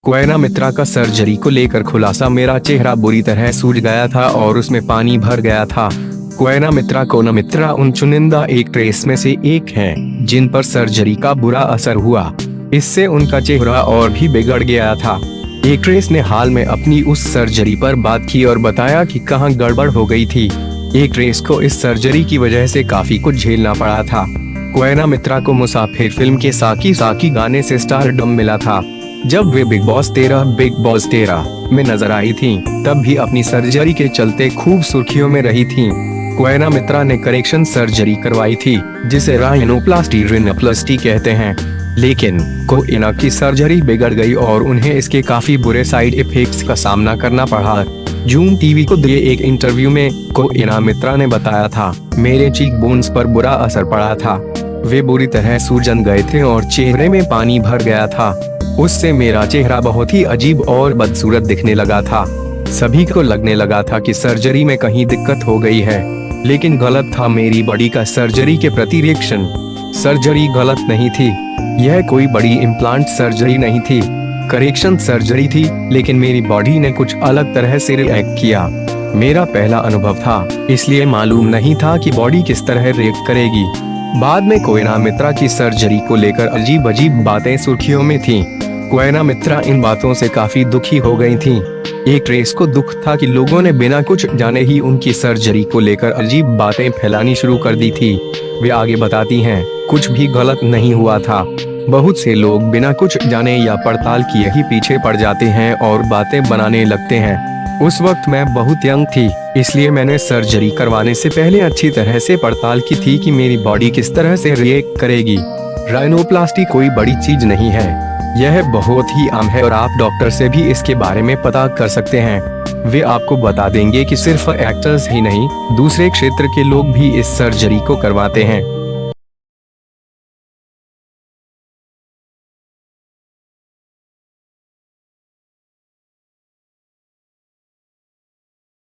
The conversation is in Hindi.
कोएना मित्रा का सर्जरी को लेकर खुलासा। मेरा चेहरा बुरी तरह सूज गया था और उसमें पानी भर गया था। कोएना मित्रा उन चुनिंदा एक्ट्रेस में से एक हैं, जिन पर सर्जरी का बुरा असर हुआ। इससे उनका चेहरा और भी बिगड़ गया था। एक्ट्रेस ने हाल में अपनी उस सर्जरी पर बात की और बताया कि कहां गड़बड़ हो गई थी। एक्ट्रेस को इस सर्जरी की वजह से काफी कुछ झेलना पड़ा था। कोएना मित्रा को मुसाफिर फिल्म के साकी साकी गाने से स्टारडम मिला था। जब वे बिग बॉस 13 में नजर आई थीं, तब भी अपनी सर्जरी के चलते खूब सुर्खियों में रही थीं। कोएना मित्रा ने करेक्शन सर्जरी करवाई थी, जिसे राइनोप्लास्टी कहते हैं। लेकिन कोएना की सर्जरी बिगड़ गई और उन्हें इसके काफी बुरे साइड इफेक्ट्स का सामना करना पड़ा। जूम टीवी को दिए एक इंटरव्यू में कोएना मित्रा ने बताया था, मेरे चीक बोन्स पर बुरा असर पड़ा था। वे बुरी तरह सूजन गए थे और चेहरे में पानी भर गया था। उससे मेरा चेहरा बहुत ही अजीब और बदसूरत दिखने लगा था। सभी को लगने लगा था कि सर्जरी में कहीं दिक्कत हो गई है, लेकिन गलत था। मेरी बॉडी का सर्जरी के प्रति रिएक्शन। सर्जरी गलत नहीं थी। यह कोई बड़ी इम्प्लांट सर्जरी नहीं थी, करेक्शन सर्जरी थी, लेकिन मेरी बॉडी ने कुछ अलग तरह से रिएक्ट किया। मेरा पहला अनुभव था, इसलिए मालूम नहीं था कि बॉडी किस तरह रिएक्ट करेगी। बाद में कोएना मित्रा की सर्जरी को लेकर अजीब अजीब बातें सुर्खियों में थीं। कोएना मित्रा इन बातों से काफी दुखी हो गई थीं। एक्ट्रेस को दुख था कि लोगों ने बिना कुछ जाने ही उनकी सर्जरी को लेकर अजीब बातें फैलानी शुरू कर दी थी। वे आगे बताती हैं, कुछ भी गलत नहीं हुआ था। बहुत से लोग बिना कुछ जाने या पड़ताल किए ही पीछे पड़ जाते हैं और बातें बनाने लगते हैं। उस वक्त मैं बहुत यंग थी, इसलिए मैंने सर्जरी करवाने से पहले अच्छी तरह से पड़ताल की थी कि मेरी बॉडी किस तरह से रिएक्ट करेगी। राइनोप्लास्टी कोई बड़ी चीज नहीं है, यह बहुत ही आम है और आप डॉक्टर से भी इसके बारे में पता कर सकते हैं। वे आपको बता देंगे कि सिर्फ एक्टर्स ही नहीं, दूसरे क्षेत्र के लोग भी इस सर्जरी को करवाते हैं।